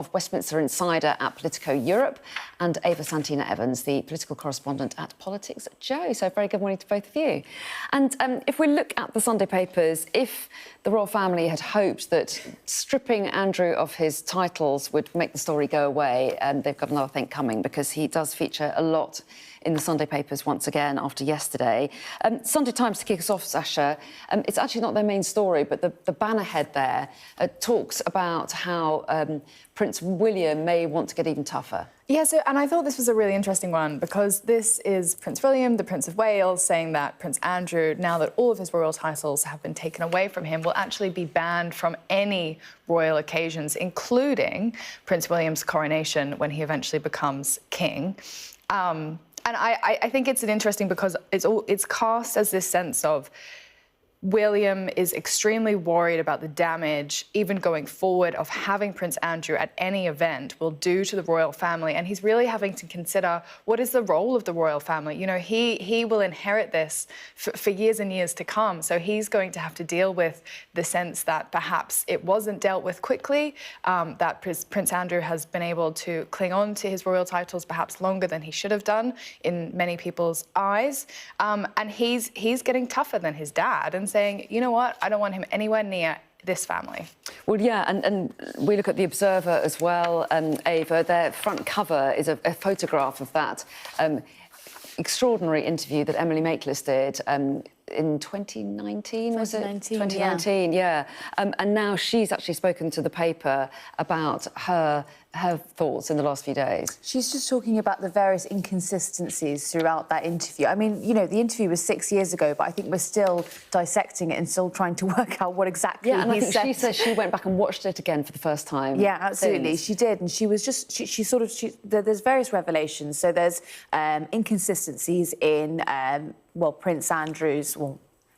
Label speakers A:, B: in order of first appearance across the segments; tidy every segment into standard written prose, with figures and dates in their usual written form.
A: Of Westminster Insider at Politico Europe, and Ava Santina Evans, the political correspondent at Politics Joe. So, very good morning to both of you. And if we look at the Sunday papers, if the royal family had hoped that stripping Andrew of his titles would make the story go away, they've got another thing coming, because he does feature a lot in the Sunday papers once again after yesterday. Sunday Times, to kick us off, Sasha, it's actually not their main story, but the banner head there talks about how Prince William may want to get even tougher.
B: Yeah, and I thought this was a really interesting one, because this is Prince William, the Prince of Wales, saying that Prince Andrew, now that all of his royal titles have been taken away from him, will actually be banned from any royal occasions, including Prince William's coronation when he eventually becomes king. And I think it's interesting because it's cast as this sense of William is extremely worried about the damage, even going forward, of having Prince Andrew at any event will do to the royal family. And he's really having to consider, what is the role of the royal family? You know, he will inherit this for years and years to come. So he's going to have to deal with the sense that perhaps it wasn't dealt with quickly, that Prince Andrew has been able to cling on to his royal titles perhaps longer than he should have done in many people's eyes. And he's getting tougher than his dad and saying, you know what, I don't want him anywhere near this family.
A: Well, yeah, and we look at The Observer as well, Ava. Their front cover is a photograph of that extraordinary interview that Emily Maitlis did in 2019, was it? 2019, yeah. And now she's actually spoken to the paper about her thoughts in the last few days.
C: She's just talking about the various inconsistencies throughout that interview. I mean, you know, the interview was 6 years ago, but I think we're still dissecting it and still trying to work out what exactly
A: and
C: he
A: I think
C: said.
A: she says she went back and watched it again for the first time.
C: Yeah, absolutely,
A: since.
C: she did, and she was just there's various revelations. So there's inconsistencies in Prince Andrew's.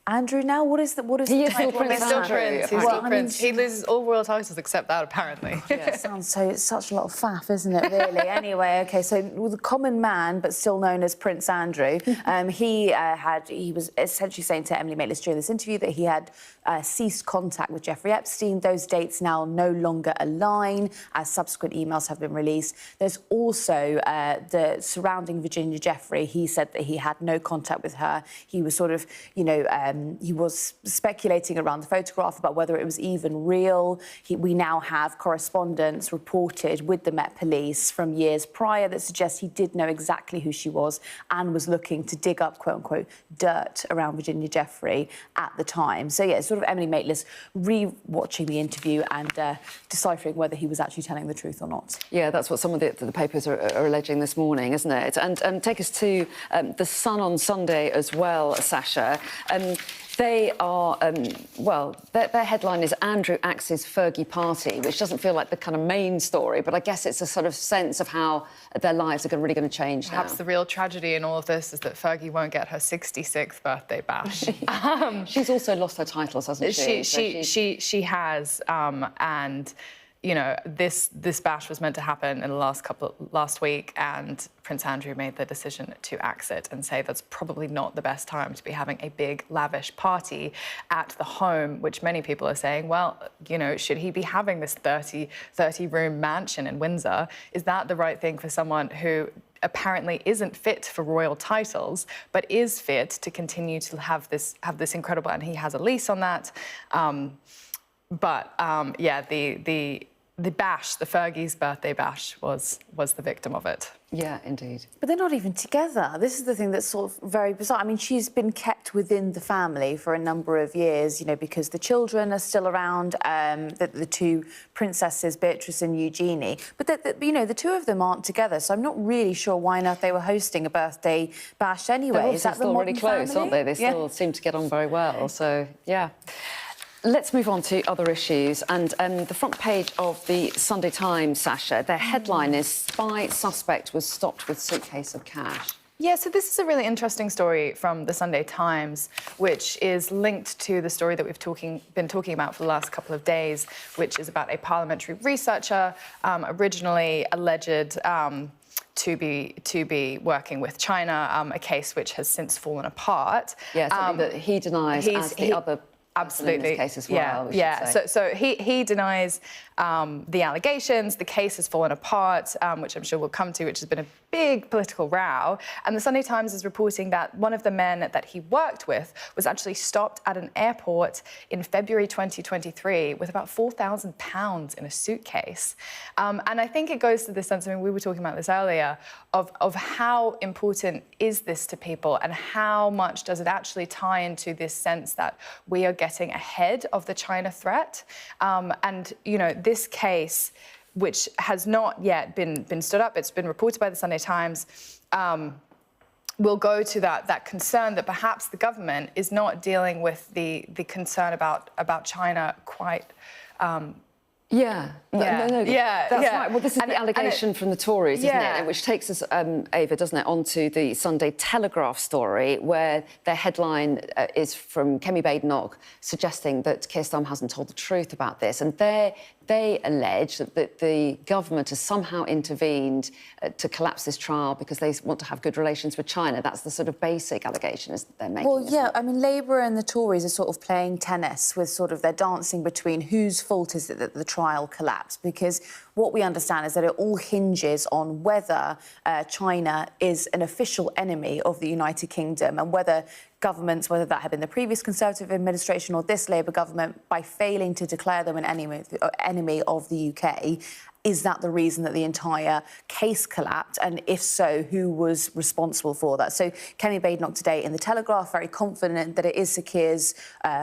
C: Andrew now? What is
A: He is still Prince Andrew.
B: He's still Prince. He loses all royal titles except that, apparently.
C: Yeah. Sounds so, it's such a lot of faff, isn't it, really? Anyway, OK, so the common man, but still known as Prince Andrew, he was essentially saying to Emily Maitlis during this interview that he had ceased contact with Jeffrey Epstein. Those dates now no longer align, as subsequent emails have been released. There's also the surrounding Virginia Giuffre. He said that he had no contact with her. He was sort of, you know, he was speculating around the photograph about whether it was even real. We now have correspondence reported with the Met Police from years prior that suggests he did know exactly who she was and was looking to dig up, quote-unquote, dirt around Virginia Giuffre at the time. So, yeah, it's sort of Emily Maitlis re-watching the interview and deciphering whether he was actually telling the truth or not.
A: Yeah, that's what some of the papers are alleging this morning, isn't it? And take us to The Sun on Sunday as well, Sasha. They are, their headline is Andrew axes Fergie party, which doesn't feel like the kind of main story, but I guess it's a sort of sense of how their lives are really going to change now.
B: Perhaps the real tragedy in all of this is that Fergie won't get her 66th birthday bash.
A: She's also lost her titles, hasn't she?
B: She has, and you know, this bash was meant to happen in the last week, and Prince Andrew made the decision to axe it and say that's probably not the best time to be having a big, lavish party at the home, which many people are saying, well, you know, should he be having this 30-room mansion in Windsor? Is that the right thing for someone who apparently isn't fit for royal titles, but is fit to continue to have this incredible, and he has a lease on that. Yeah, the bash, the Fergie's birthday bash, was the victim of it.
A: Yeah, indeed.
C: But they're not even together. This is the thing that's sort of very bizarre. I mean, she's been kept within the family for a number of years, you know, because the children are still around, the two princesses, Beatrice and Eugenie. But, you know, the two of them aren't together, so I'm not really sure why on earth they were hosting a birthday bash anyway.
A: They're
C: is that
A: still really close,
C: family?
A: aren't they? They still seem to get on very well, so, yeah. Let's move on to other issues. And the front page of the Sunday Times, Sasha, their headline is Spy Suspect Was Stopped with Suitcase of Cash.
B: Yeah, so this is a really interesting story from the Sunday Times, which is linked to the story that we've been talking about for the last couple of days, which is about a parliamentary researcher originally alleged to be working with China, a case which has since fallen apart.
A: Yeah, something that he denies as the other
B: Absolutely.
A: in this case as well.
B: Yeah,
A: we should
B: yeah.
A: say.
B: So he denies the allegations. The case has fallen apart, which I'm sure we'll come to, which has been a big political row. And the Sunday Times is reporting that one of the men that he worked with was actually stopped at an airport in February 2023 with about £4,000 in a suitcase. And I think it goes to the sense, I mean, we were talking about this earlier, of how important is this to people and how much does it actually tie into this sense that we are getting ahead of the China threat. And, you know, this case, which has not yet been stood up, it's been reported by the Sunday Times, will go to that concern that perhaps the government is not dealing with the concern about China quite.
A: Yeah.
B: Yeah.
A: No,
B: Yeah,
A: that's
B: yeah.
A: right. Well, this is the allegation from the Tories, isn't
B: Yeah.
A: it? Which takes us, Ava, doesn't it, onto the Sunday Telegraph story, where their headline is from Kemi Badenoch suggesting that Keir Starmer hasn't told the truth about this. And they allege that the government has somehow intervened to collapse this trial because they want to have good relations with China. That's the sort of basic allegation that they're making.
C: Well, yeah, I mean, Labour and the Tories are sort of playing tennis with sort of they're dancing between whose fault is it that the trial collapsed, because what we understand is that it all hinges on whether China is an official enemy of the United Kingdom and whether governments, whether that had been the previous Conservative administration or this Labour government, by failing to declare them an enemy of the UK, is that the reason that the entire case collapsed? And if so, who was responsible for that? So Kemi Badenoch today in The Telegraph, very confident that it is Sir Keir's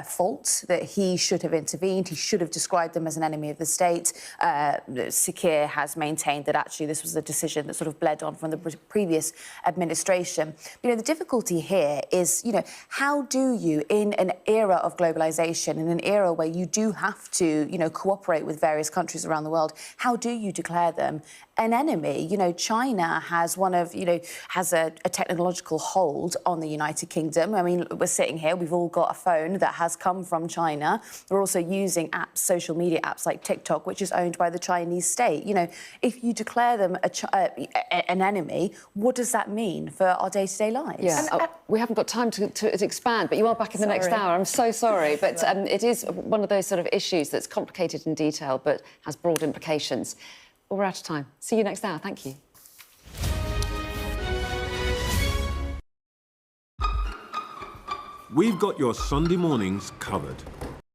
C: fault, that he should have intervened, he should have described them as an enemy of the state. Sir Keir has maintained that actually this was a decision that sort of bled on from the previous administration. But, you know, the difficulty here is, you know, how do you, in an era of globalisation, in an era where you do have to, you know, cooperate with various countries around the world, how do you declare them an enemy? You know, China has has a technological hold on the United Kingdom. I mean, we're sitting here, we've all got a phone that has come from China. We're also using apps, social media apps like TikTok, which is owned by the Chinese state. You know, if you declare them an enemy, what does that mean for our day-to-day lives?
A: Yeah, we haven't got time to expand, but you are back in the next hour. I'm so sorry, but it is one of those sort of issues that's complicated in detail but has broad implications. Well, we're out of time. See you next hour. Thank you.
D: We've got your Sunday mornings covered.